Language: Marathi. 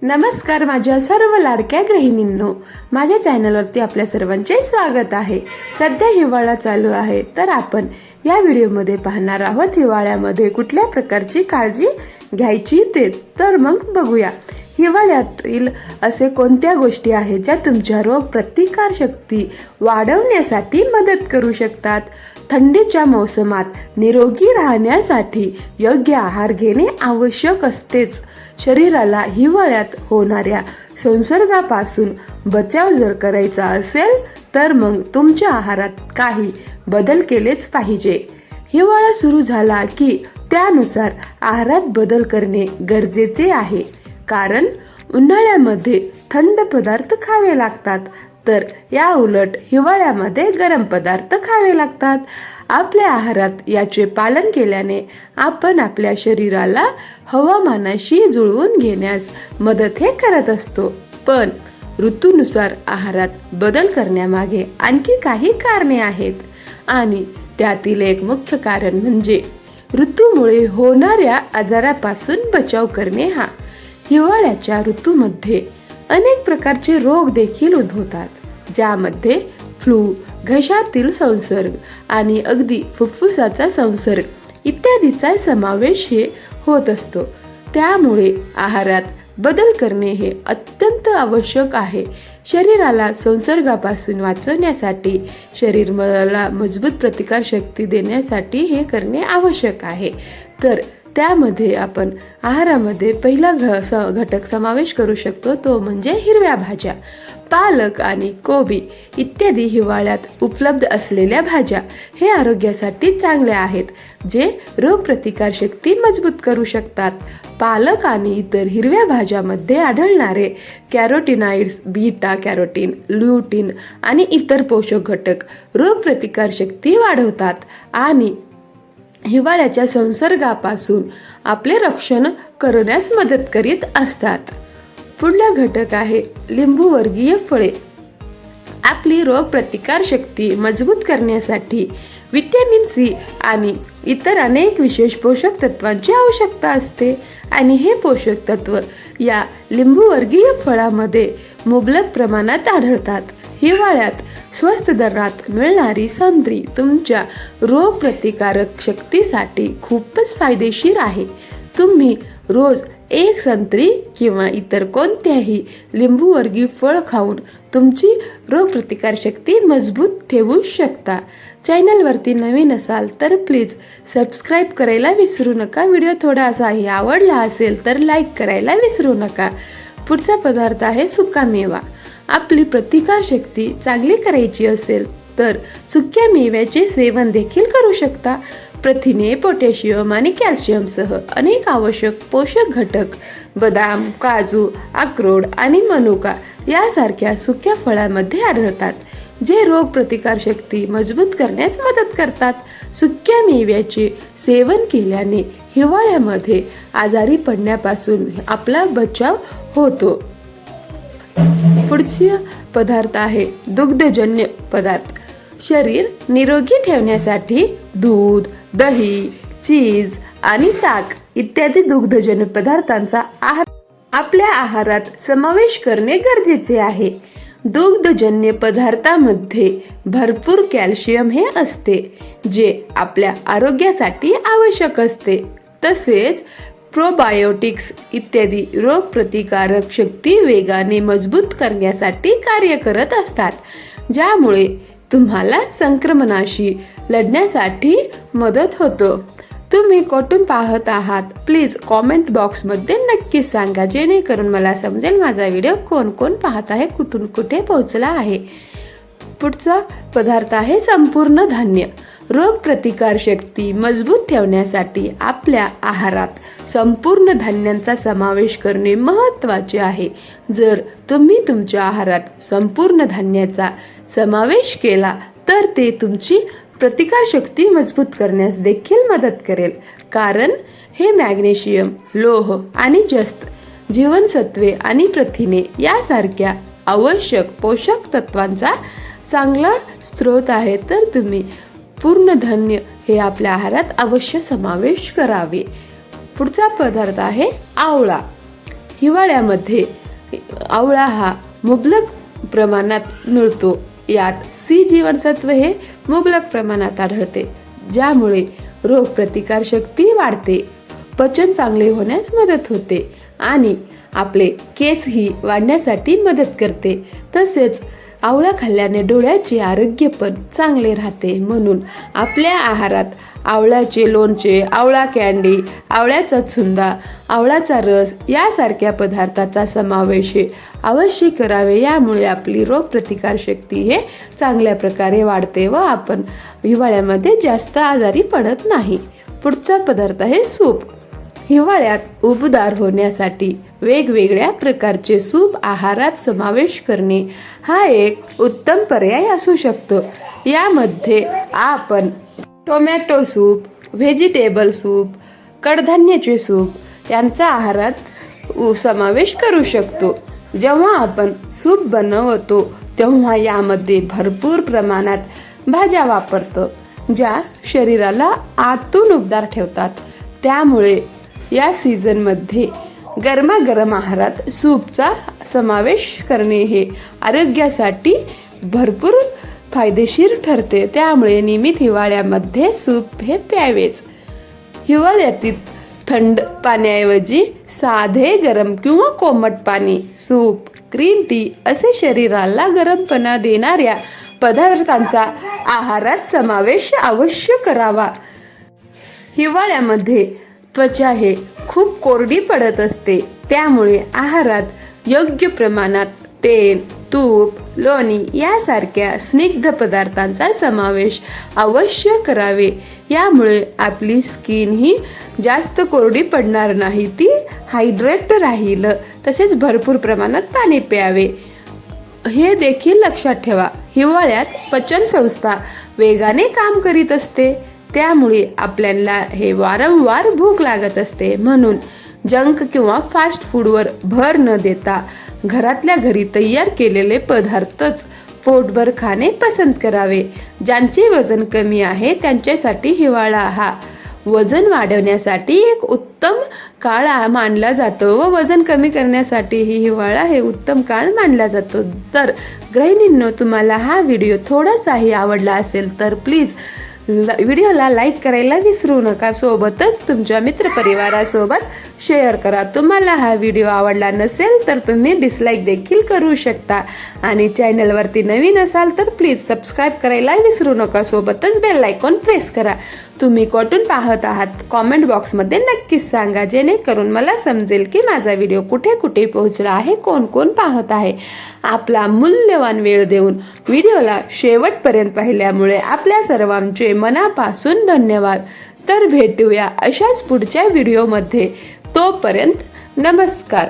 नमस्कार माझ्या सर्व लाडक्या गृहिणींनो, माझ्या चॅनलवरती आपल्या सर्वांचे स्वागत आहे। सध्या हिवाळा चालू आहे, तर आपण या व्हिडिओमध्ये पाहणार आहोत हिवाळ्यामध्ये कुठल्या प्रकारची काळजी घ्यायची ते। तर मग बघूया हिवाळ्यातील असे कोणत्या गोष्टी आहेत ज्या तुमच्या रोग प्रतिकार शक्ती वाढवण्यासाठी मदत करू शकतात। थंडीच्या मोसमात निरोगी राहण्यासाठी योग्य आहार घेणे आवश्यक असतेच। शरीराला हिवाळ्यात होणाऱ्या संसर्गापासून बचाव जर करायचा असेल तर मग तुमच्या आहारात काही बदल केलेच पाहिजे। हिवाळा सुरू झाला की त्यानुसार आहारात बदल करणे गरजेचे आहे, कारण उन्हाळ्यामध्ये थंड पदार्थ खावे लागतात, तर या उलट हिवाळ्यामध्ये गरम पदार्थ खावे लागतात। आपल्या आहारात याचे पालन केल्याने आपण आपल्या शरीराला हवामानाशी जुळवून घेण्यास मदत हे करत असतो। पण ऋतूनुसार आहारात बदल करण्यामागे आणखी काही कारणे आहेत, आणि त्यातील एक मुख्य कारण म्हणजे ऋतूमुळे होणाऱ्या आजारापासून बचाव करणे। हा हिवाळ्याच्या ऋतूमध्ये अनेक प्रकारचे रोग देखील उद्भवतात, ज्यामध्ये फ्लू, घशातील संसर्ग आणि अगदी फुफ्फुसाचा संसर्ग इत्यादीचा समावेश हे होत असतो। त्यामुळे आहारात बदल करणे हे अत्यंत आवश्यक आहे। शरीराला संसर्गापासून वाचवण्यासाठी, शरीराला मजबूत प्रतिकार शक्ती देण्यासाठी हे करणे आवश्यक आहे। तर त्यामध्ये आपण आहारामध्ये पहिला घटक समावेश करू शकतो, तो म्हणजे हिरव्या भाज्या। पालक आणि कोबी इत्यादी हिवाळ्यात उपलब्ध असलेल्या भाज्या हे आरोग्यासाठी चांगल्या आहेत, जे रोगप्रतिकार शक्ती मजबूत करू शकतात। पालक आणि इतर हिरव्या भाज्यामध्ये आढळणारे कॅरोटीनॉइड्स, बीटा कॅरोटीन, ल्युटीन आणि इतर पोषक घटक रोगप्रतिकार शक्ती वाढवतात आणि हिवाळ्याच्या संसर्गापासून आपले रक्षण करण्यास मदत करीत असतात। पुढला घटक आहे लिंबू वर्गीय फळे। आपली रोगप्रतिकार शक्ती मजबूत करण्यासाठी व्हिटॅमिन सी आणि इतर अनेक विशेष पोषक तत्वांची आवश्यकता असते, आणि हे पोषक तत्व या लिंबू वर्गीय फळामध्ये मुबलक प्रमाणात आढळतात। हिवाळ्यात स्वस्त दरात मिळणारी संत्री तुमच्या रोगप्रतिकारक शक्तीसाठी खूपच फायदेशीर आहे। तुम्ही रोज एक संत्री किंवा इतर कोणत्याही लिंबूवर्गीय फळ खाऊन तुमची रोगप्रतिकार शक्ती मजबूत ठेवू शकता। चॅनलवरती नवीन असाल तर प्लीज सबस्क्राईब करायला विसरू नका। व्हिडिओ थोडासाही आवडला असेल तर लाईक करायला विसरू नका। पुढचा पदार्थ आहे सुका मेवा। आपली प्रतिकार शक्ती चांगली करायची असेल तर सुक्या मेव्याचे सेवन देखील करू शकता। प्रथिने, पोटॅशियम आणि कॅल्शियमसह अनेक आवश्यक पोषक घटक बदाम, काजू, अक्रोड आणि मनुका यासारख्या सुक्या फळांमध्ये आढळतात, जे रोगप्रतिकार शक्ती मजबूत करण्यास मदत करतात। सुक्या मेव्याचे सेवन केल्याने हिवाळ्यामध्ये आजारी पडण्यापासून आपला बचाव होतो। पुढचे पदार्थ आहे दुग्धजन्य पदार्थ। शरीर निरोगी ठेवण्यासाठी दूध, दही, चीज आणि ताक इत्यादी दुग्धजन्य पदार्थांचा आपल्या आहारात समावेश करणे गरजेचे आहे। दुग्धजन्य पदार्थांमध्ये भरपूर कॅल्शियम हे असते, जे आपल्या आरोग्यासाठी आवश्यक असते। तसेच प्रोबायोटिक्स इत्यादी रोगप्रतिकारक शक्ती वेगाने मजबूत करण्यासाठी कार्य करत असतात, ज्यामुळे तुम्हाला संक्रमणाशी लढण्यासाठी मदत होतो। तुम्ही कुठून पाहत आहात प्लीज कॉमेंट बॉक्समध्ये नक्की सांगा, जेणेकरून मला समजेल माझा व्हिडिओ कोण कोण पाहत आहे, कुठून कुठे पोहोचला आहे। पुढचा पदार्थ आहे संपूर्ण धान्य। रोगप्रतिकार शक्ती मजबूत ठेवण्यासाठी आपल्या आहारात संपूर्ण धान्यांचा समावेश करणे महत्त्वाचे आहे। जर तुम्ही तुमच्या आहारात संपूर्ण धान्याचा समावेश केला तर ते तुमची प्रतिकार शक्ती मजबूत करण्यास देखील मदत करेल, कारण हे मॅग्नेशियम, लोह आणि जस्त, जीवनसत्वे आणि प्रथिने यासारख्या आवश्यक पोषक तत्वांचा चांगला स्रोत आहे। तर तुम्ही पूर्ण धान्य हे आपल्या आहारात अवश्य समावेश करावे। पुढचा पदार्थ आहे आवळा। हिवाळ्यामध्ये आवळा हा मुबलक प्रमाणात मिळतो. यात सी जीवनसत्व हे मुबलक प्रमाणात आढळते, ज्यामुळे रोगप्रतिकार शक्ती वाढते, पचन चांगले होण्यास मदत होते आणि आपले केसही वाढण्यासाठी मदत करते. तसेच आवळा खाल्ल्याने डोळ्याचे आरोग्य पण चांगले राहते. म्हणून आपल्या आहारात आवळ्याचे लोणचे, आवळा कँडी, आवळ्याचा चुंदा, आवळाचा रस यासारख्या पदार्थाचा समावेश अवश्य करावे. यामुळे आपली रोगप्रतिकार शक्ती हे चांगल्या प्रकारे वाढते व आपण हिवाळ्यामध्ये जास्त आजारी पडत नाही. पुढचा पदार्थ आहे सूप. हिवाळ्यात उबदार होण्यासाठी वेगवेगळ्या प्रकारचे सूप आहारात समावेश करणे हा एक उत्तम पर्याय असू शकतो. यामध्ये आपण टोमॅटो सूप, व्हेजिटेबल सूप, कडधान्याचे सूप यांचा आहारात समावेश करू शकतो. जेव्हा आपण सूप बनवतो तेव्हा यामध्ये भरपूर प्रमाणात भाज्या वापरतो, ज्या शरीराला आतून उबदार ठेवतात. त्यामुळे या सीझनमध्ये गरमागरम आहारात सूपचा समावेश करणे हे आरोग्यासाठी भरपूर फायदेशीर ठरते. त्यामुळे नियमित हिवाळ्यामध्ये सूप हे प्यावेच. हिवाळ्यातील थंड पाण्याऐवजी साधे गरम किंवा कोमट पाणी, सूप, ग्रीन टी असे शरीराला गरमपणा देणाऱ्या पदार्थांचा आहारात समावेश अवश्य करावा. हिवाळ्यामध्ये त्वचा हे खूप कोरडी पडत असते, त्यामुळे आहारात योग्य प्रमाणात तेल, तूप, लोणी यासारख्या स्निग्ध पदार्थांचा समावेश अवश्य करावे. यामुळे आपली स्किन ही जास्त कोरडी पडणार नाही, ती हायड्रेट राहील. तसेच भरपूर प्रमाणात पाणी प्यावे हे देखील लक्षात ठेवा. हिवाळ्यात पचन संस्था वेगाने काम करीत असते, त्यामुळे आपल्याला हे वारंवार भूक लागत असते. म्हणून जंक किंवा फास्ट फूडवर भर न देता घरातल्या घरी तयार केलेले पदार्थच पोटभर खाणे पसंत करावे. ज्यांचे वजन कमी आहे त्यांच्यासाठी हिवाळा हा वजन वाढवण्यासाठी एक उत्तम काळ मानला जातो व वजन कमी करण्यासाठी हिवाळा हे उत्तम काळ मानला जातो. तर गृहिणींनो, तुम्हाला हा व्हिडिओ थोडासाही आवडला असेल तर प्लीज व्हिडिओला लाईक करायला विसरू नका. सोबतच तुमच्या मित्रपरिवारासोबत शेअर करा. तुम्हाला हा व्हिडिओ आवडला नसेल तर तुम्ही डिसलाईक देखील करू शकता आणि चॅनलवरती नवीन असाल तर प्लीज सबस्क्राईब करायला विसरू नका. सोबतच बेल आयकॉन प्रेस करा. तुम्ही कुठून पाहत आहात कॉमेंट बॉक्समध्ये नक्कीच सांगा, जेणेकरून मला समजेल की माझा व्हिडिओ कुठे कुठे पोहोचला आहे, कोण कोण पाहत आहे. आपला मूल्यवान वेळ देऊन व्हिडिओला शेवटपर्यंत पाहिल्यामुळे आपल्या सर्वांचे मनापासून धन्यवाद. तर भेटूया अशाच पुढच्या व्हिडिओमध्ये. तोपर्यंत नमस्कार.